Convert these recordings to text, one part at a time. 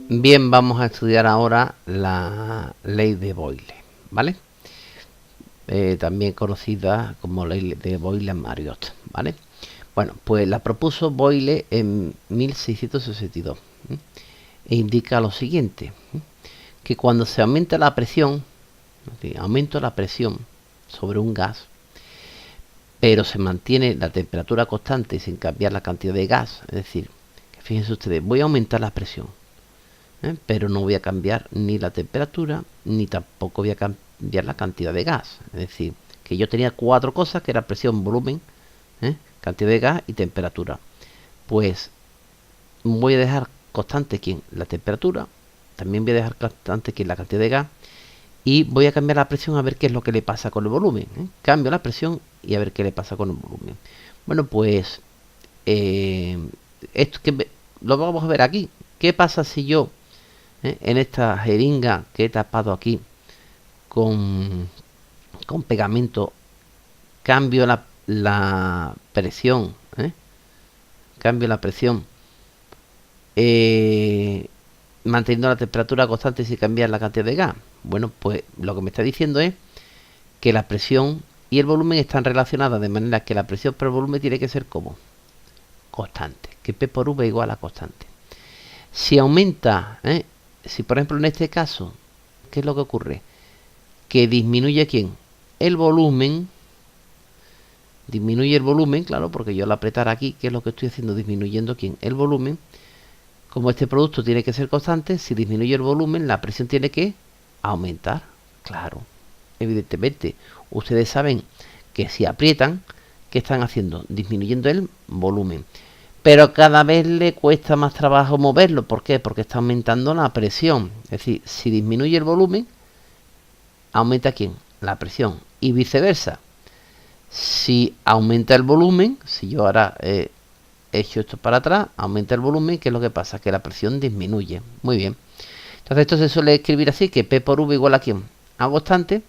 Bien, vamos a estudiar ahora la ley de Boyle, ¿vale? También conocida como ley de Boyle-Marriott, ¿vale? Bueno, pues la propuso Boyle en 1662 e indica lo siguiente, que cuando se aumenta la presión, aumento la presión sobre un gas, pero se mantiene la temperatura constante sin cambiar la cantidad de gas, es decir, que fíjense ustedes, voy a aumentar la presión, pero no voy a cambiar ni la temperatura ni tampoco voy a cambiar la cantidad de gas. Es decir, que yo tenía cuatro cosas que era presión, volumen, cantidad de gas y temperatura. Pues voy a dejar constante aquí la temperatura, también voy a dejar constante aquí la cantidad de gas y voy a cambiar la presión a ver qué es lo que le pasa con el volumen. Cambio la presión y a ver qué le pasa con el volumen. Bueno, pues esto que lo vamos a ver aquí. ¿Qué pasa si yo en esta jeringa que he tapado aquí con, con pegamento cambio la presión, cambio la presión manteniendo la temperatura constante sin cambiar la cantidad de gas? Bueno, pues lo que me está diciendo es que la presión y el volumen están relacionadas de manera que la presión por el volumen tiene que ser como constante, que P por V igual a constante. Si aumenta, si por ejemplo en este caso, ¿qué es lo que ocurre? Que disminuye ¿quién? El volumen. Disminuye el volumen, claro, porque yo al apretar aquí, ¿qué es lo que estoy haciendo? Disminuyendo ¿quién? El volumen. Como este producto tiene que ser constante, si disminuye el volumen, la presión tiene que aumentar. Claro, evidentemente. Ustedes saben que si aprietan, ¿qué están haciendo? Disminuyendo el volumen. Pero cada vez le cuesta más trabajo moverlo. ¿Por qué? Porque está aumentando la presión. Es decir, si disminuye el volumen, aumenta ¿quién? La presión. Y viceversa. Si aumenta el volumen, si yo ahora he hecho esto para atrás, aumenta el volumen, ¿qué es lo que pasa? Que la presión disminuye. Muy bien. Entonces esto se suele escribir así, que P por V igual a ¿quién? A constante.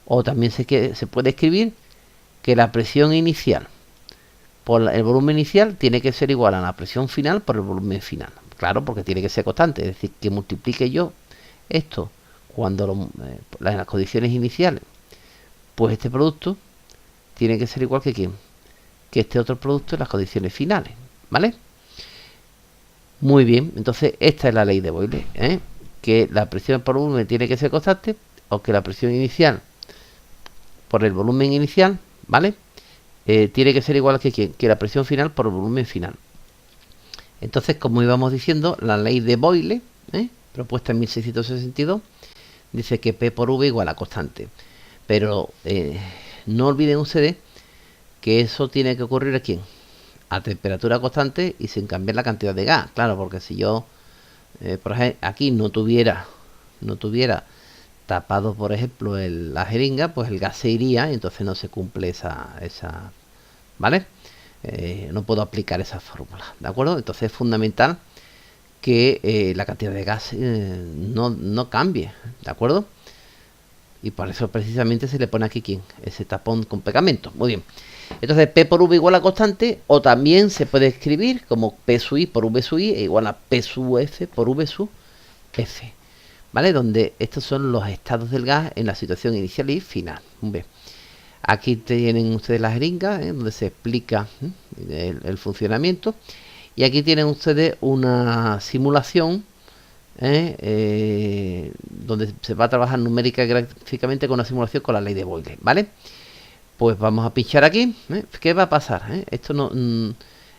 O también se puede escribir que la presión inicial por el volumen inicial tiene que ser igual a la presión final por el volumen final. Claro, porque tiene que ser constante. Es decir, que multiplique yo esto cuando las condiciones iniciales, pues este producto tiene que ser igual que ¿quién? Que este otro producto en las condiciones finales. ¿Vale? Muy bien. Entonces, esta es la ley de Boyle. Que la presión por volumen tiene que ser constante o que la presión inicial por el volumen inicial, ¿vale? Tiene que ser igual que la presión final por el volumen final. Entonces, como íbamos diciendo, la ley de Boyle, propuesta en 1662, dice que P por V igual a constante. Pero no olviden ustedes que eso tiene que ocurrir aquí, a temperatura constante y sin cambiar la cantidad de gas. Claro, porque si yo, por ejemplo, aquí no tuviera tapado, por ejemplo, la jeringa, pues el gas se iría y entonces no se cumple esa ¿vale? No puedo aplicar esa fórmula, ¿de acuerdo? Entonces es fundamental que la cantidad de gas no cambie, ¿de acuerdo? Y por eso precisamente se le pone aquí ¿quién? Ese tapón con pegamento. Muy bien. Entonces P por V igual a constante, o también se puede escribir como P sub I por V sub I igual a P sub F por V sub F. ¿Vale? Donde estos son los estados del gas en la situación inicial y final. Bien. Aquí tienen ustedes las jeringas, donde se explica el funcionamiento. Y aquí tienen ustedes una simulación donde se va a trabajar numérica y gráficamente con una simulación con la ley de Boyle, ¿vale? Pues vamos a pinchar aquí. ¿Qué va a pasar? Esto no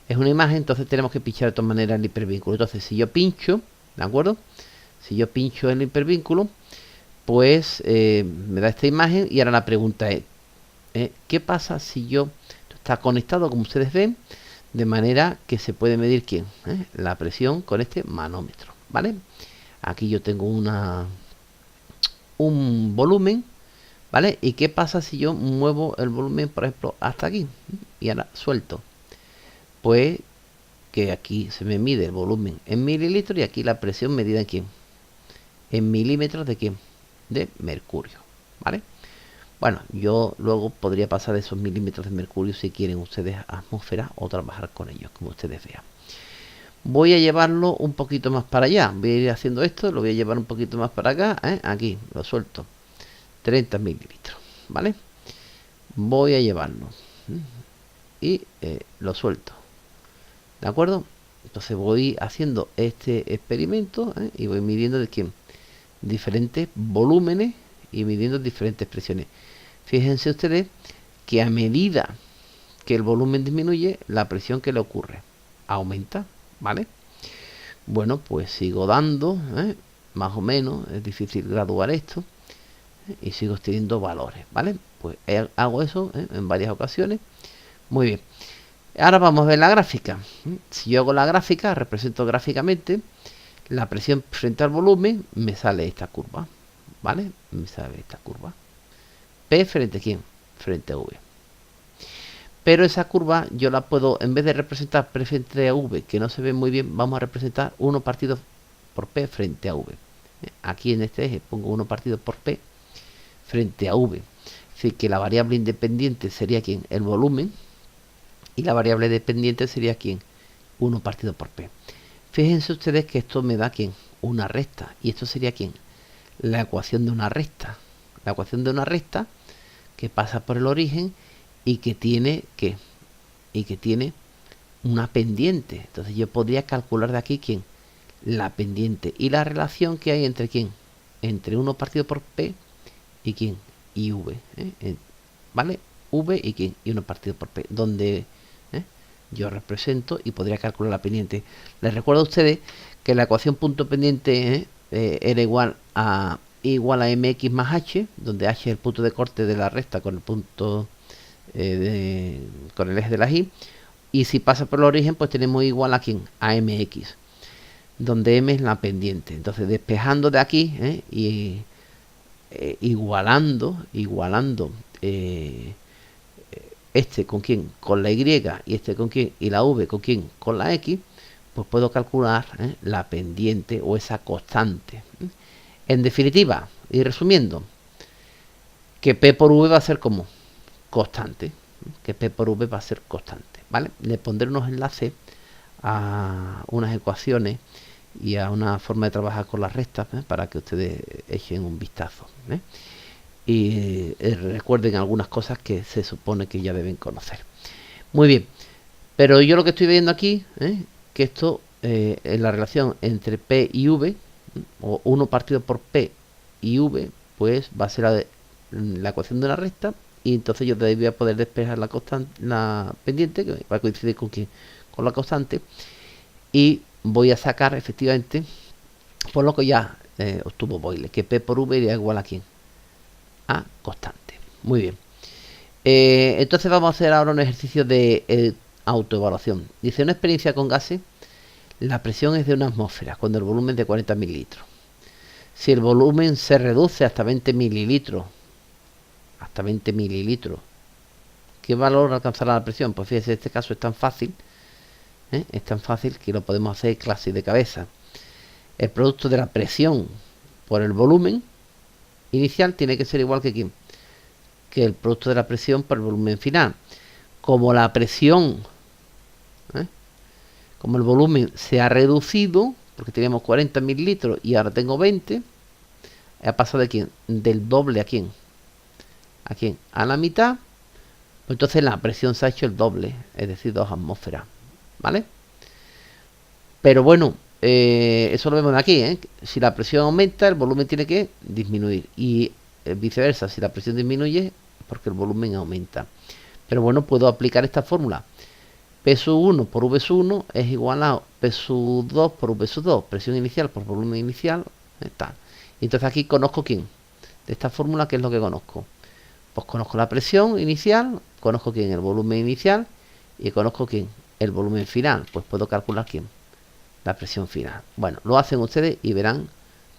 es una imagen, entonces tenemos que pinchar de todas maneras el hipervínculo. Entonces, si yo pincho, ¿de acuerdo? Si yo pincho el hipervínculo, pues me da esta imagen y ahora la pregunta es, ¿qué pasa si yo está conectado, como ustedes ven, de manera que se puede medir quién? La presión con este manómetro, ¿vale? Aquí yo tengo un volumen, ¿vale? ¿Y qué pasa si yo muevo el volumen, por ejemplo, hasta aquí? Y ahora suelto. Pues que aquí se me mide el volumen en mililitros y aquí la presión medida en quién? En milímetros de quién? De mercurio, ¿vale? Bueno, yo luego podría pasar de esos milímetros de mercurio si quieren ustedes a atmósfera o trabajar con ellos, como ustedes vean. voy a llevarlo un poquito más para allá. Voy a ir haciendo esto, lo voy a llevar un poquito más para acá, aquí, lo suelto. 30 mililitros, ¿vale? Voy a llevarlo y lo suelto, ¿de acuerdo? Entonces voy haciendo este experimento y voy midiendo de quién diferentes volúmenes y midiendo diferentes presiones. Fíjense ustedes que a medida que el volumen disminuye, la presión que le ocurre aumenta, ¿vale? Bueno, pues sigo dando, más o menos, es difícil graduar esto, y sigo teniendo valores, ¿vale? Pues hago eso en varias ocasiones. Muy bien. Ahora vamos a ver la gráfica. Si yo hago la gráfica, represento gráficamente la presión frente al volumen, me sale esta curva, ¿vale? Me sale esta curva. P frente a quién? Frente a V. Pero esa curva yo la puedo, en vez de representar P frente a V, que no se ve muy bien, vamos a representar 1 partido por P frente a V. Aquí en este eje pongo 1 partido por P frente a V. Es decir, que la variable independiente sería ¿quién? El volumen. Y la variable dependiente sería ¿quién? 1 partido por P. Fíjense ustedes que esto me da ¿quién? Una recta. ¿Y esto sería ¿quién? La ecuación de una recta. La ecuación de una recta que pasa por el origen y que tiene ¿qué? Y que tiene una pendiente. Entonces yo podría calcular de aquí ¿quién? La pendiente. Y la relación que hay entre ¿quién? Entre 1 partido por P y ¿quién? Y V. ¿Vale? V y ¿quién? Y 1 partido por P. Donde yo represento y podría calcular la pendiente. Les recuerdo a ustedes que la ecuación punto pendiente era igual a mx más h, donde h es el punto de corte de la recta con el punto con el eje de la y. Y si pasa por el origen, pues tenemos igual a quién, a mx, donde m es la pendiente. Entonces despejando de aquí y igualando este con quién, con la y, y este con quién, y la v con quién, con la x, pues puedo calcular la pendiente o esa constante. En definitiva, y resumiendo, que P por V va a ser como constante, que P por V va a ser constante, ¿vale? Le pondré unos enlaces a unas ecuaciones y a una forma de trabajar con las rectas para que ustedes echen un vistazo. Y recuerden algunas cosas que se supone que ya deben conocer. Muy bien, pero yo lo que estoy viendo aquí, que esto en la relación entre P y V, o 1 partido por P y V, pues va a ser la ecuación de una recta, y entonces yo voy a poder despejar la constante, la pendiente, que va a coincidir con la constante, y voy a sacar efectivamente, por lo que ya obtuvo Boyle, que P por V era igual a quién, a constante. Muy bien. Entonces vamos a hacer ahora un ejercicio de autoevaluación. Dice, una experiencia con gases, la presión es de una atmósfera cuando el volumen es de 40 mililitros. Si el volumen se reduce hasta 20 mililitros, ¿qué valor alcanzará la presión? Pues fíjense, este caso es tan fácil, que lo podemos hacer casi de cabeza. El producto de la presión por el volumen inicial tiene que ser igual que ¿quién? Que el producto de la presión por el volumen final. Como la presión, como el volumen se ha reducido, porque teníamos 40 mililitros y ahora tengo 20, ha pasado de quién, del doble a quién, a la mitad, pues entonces la presión se ha hecho el doble, es decir, 2 atmósferas, ¿vale? Pero bueno, eso lo vemos de aquí, si la presión aumenta, el volumen tiene que disminuir, y viceversa, si la presión disminuye, porque el volumen aumenta. Pero bueno, puedo aplicar esta fórmula. P sub 1 por V sub 1 es igual a P sub 2 por V sub 2, presión inicial por volumen inicial, tal. Y entonces aquí conozco quién, de esta fórmula, ¿qué es lo que conozco? Pues conozco la presión inicial, conozco quién, el volumen inicial, y conozco quién, el volumen final. Pues puedo calcular quién, la presión final. Bueno, lo hacen ustedes y verán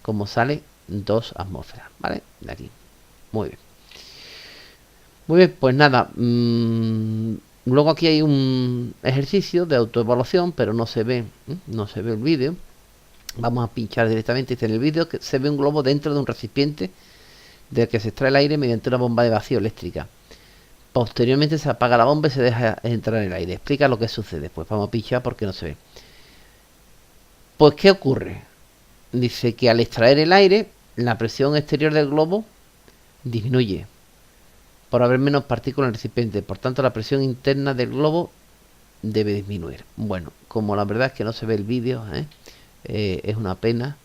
cómo sale 2 atmósferas, ¿vale? De aquí. Muy bien. Muy bien, pues nada. Luego aquí hay un ejercicio de autoevaluación, pero no se ve el vídeo. Vamos a pinchar directamente en el vídeo, que se ve un globo dentro de un recipiente del que se extrae el aire mediante una bomba de vacío eléctrica. Posteriormente se apaga la bomba y se deja entrar el aire. Explica lo que sucede. Pues vamos a pinchar porque no se ve. Pues, ¿qué ocurre? Dice que al extraer el aire, la presión exterior del globo disminuye por haber menos partículas en el recipiente. Por tanto, la presión interna del globo debe disminuir. Bueno, como la verdad es que no se ve el vídeo, es una pena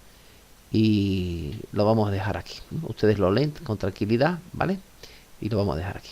y lo vamos a dejar aquí. Ustedes lo leen con tranquilidad, ¿vale? Y lo vamos a dejar aquí.